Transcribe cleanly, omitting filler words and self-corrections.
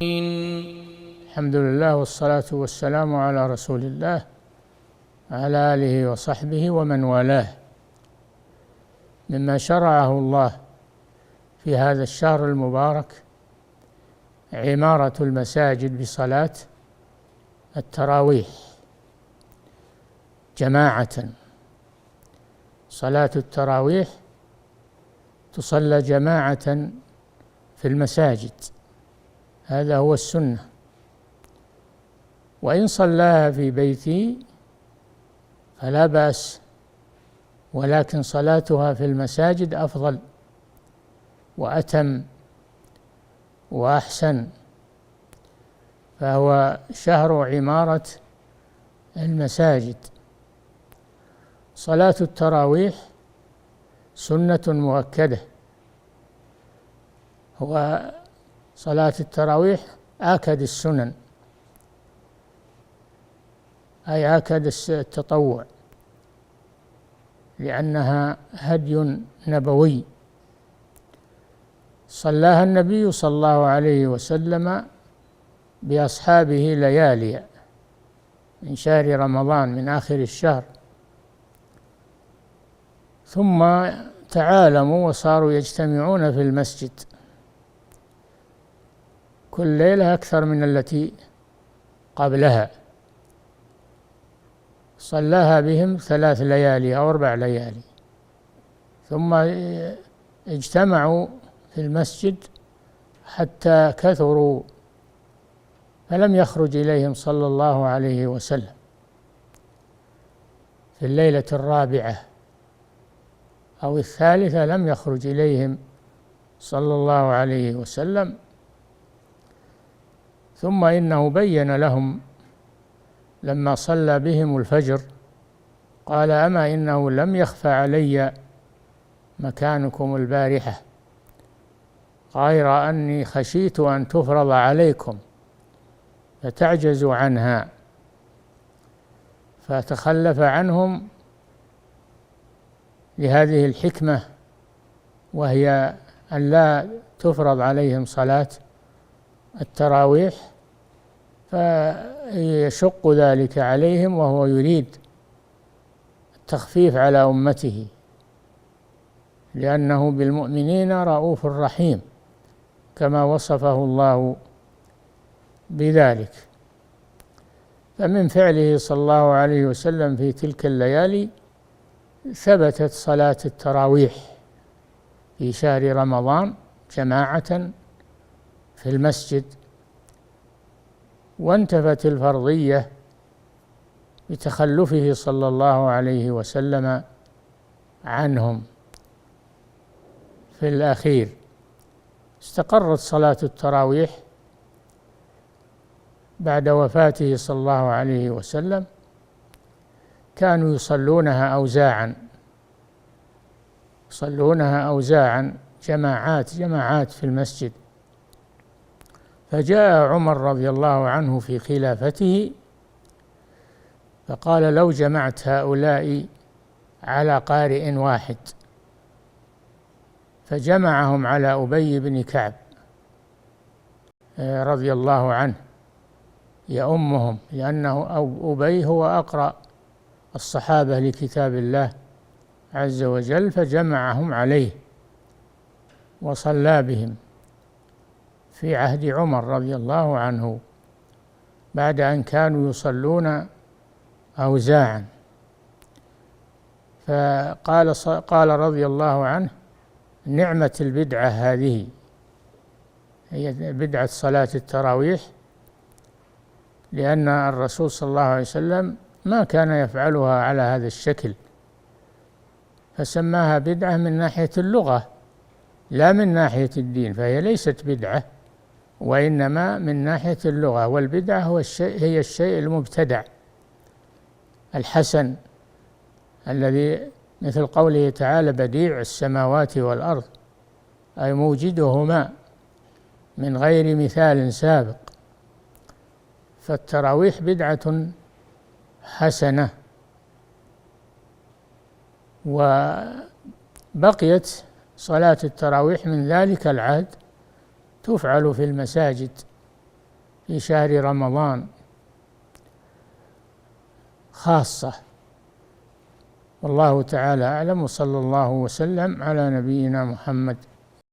الحمد لله والصلاة والسلام على رسول الله وعلى آله وصحبه ومن والاه. مما شرعه الله في هذا الشهر المبارك عمارة المساجد بصلاة التراويح جماعة. صلاة التراويح تصلى جماعة في المساجد، هذا هو السنة. وإن صلاها في بيته فلا بأس، ولكن صلاتها في المساجد أفضل وأتم وأحسن، فهو شهر عمارة المساجد. صلاة التراويح سنة مؤكدة، هو صلاة التراويح آكد السنن، أي آكد التطوع، لأنها هدي نبوي صلاها النبي صلى الله عليه وسلم بأصحابه ليالي من شهر رمضان، من آخر الشهر، ثم تعالموا وصاروا يجتمعون في المسجد كل ليلة أكثر من التي قبلها. صلاها بهم 3 ليالي أو 4 ليالي، ثم اجتمعوا في المسجد حتى كثروا، فلم يخرج إليهم صلى الله عليه وسلم في الليلة الرابعة أو الثالثة، لم يخرج إليهم صلى الله عليه وسلم. ثم إنه بين لهم لما صلى بهم الفجر، قال: أما إنه لم يخفى علي مكانكم البارحة، غير أني خشيت أن تفرض عليكم فتعجزوا عنها، فتخلف عنهم لهذه الحكمة، وهي أن لا تفرض عليهم صلاة التراويح، فيشق ذلك عليهم، وهو يريد التخفيف على أمته، لأنه بالمؤمنين رؤوف رحيم كما وصفه الله بذلك. فمن فعله صلى الله عليه وسلم في تلك الليالي ثبتت صلاة التراويح في شهر رمضان جماعة في المسجد، وانتفت الفرضية بتخلفه صلى الله عليه وسلم عنهم في الأخير. استقرت صلاة التراويح بعد وفاته صلى الله عليه وسلم، كانوا يصلونها أوزاعا جماعات في المسجد. فجاء عمر رضي الله عنه في خلافته فقال: لو جمعت هؤلاء على قارئ واحد، فجمعهم على أبي بن كعب رضي الله عنه يؤمهم، لأنه أبي هو أقرأ الصحابة لكتاب الله عز وجل، فجمعهم عليه وصلى بهم في عهد عمر رضي الله عنه، بعد أن كانوا يصلون أوزاعا. قال رضي الله عنه: نعمة البدعة هذه، هي بدعة صلاة التراويح، لأن الرسول صلى الله عليه وسلم ما كان يفعلها على هذا الشكل، فسماها بدعة من ناحية اللغة لا من ناحية الدين، فهي ليست بدعة، وإنما من ناحية اللغة. والبدعة هي الشيء المبتدع الحسن، الذي مثل قوله تعالى: بديع السماوات والأرض، أي موجدهما من غير مثال سابق. فالتراويح بدعة حسنة. وبقيت صلاة التراويح من ذلك العهد تفعل في المساجد في شهر رمضان خاصة. والله تعالى أعلم، وصلى الله وسلم على نبينا محمد.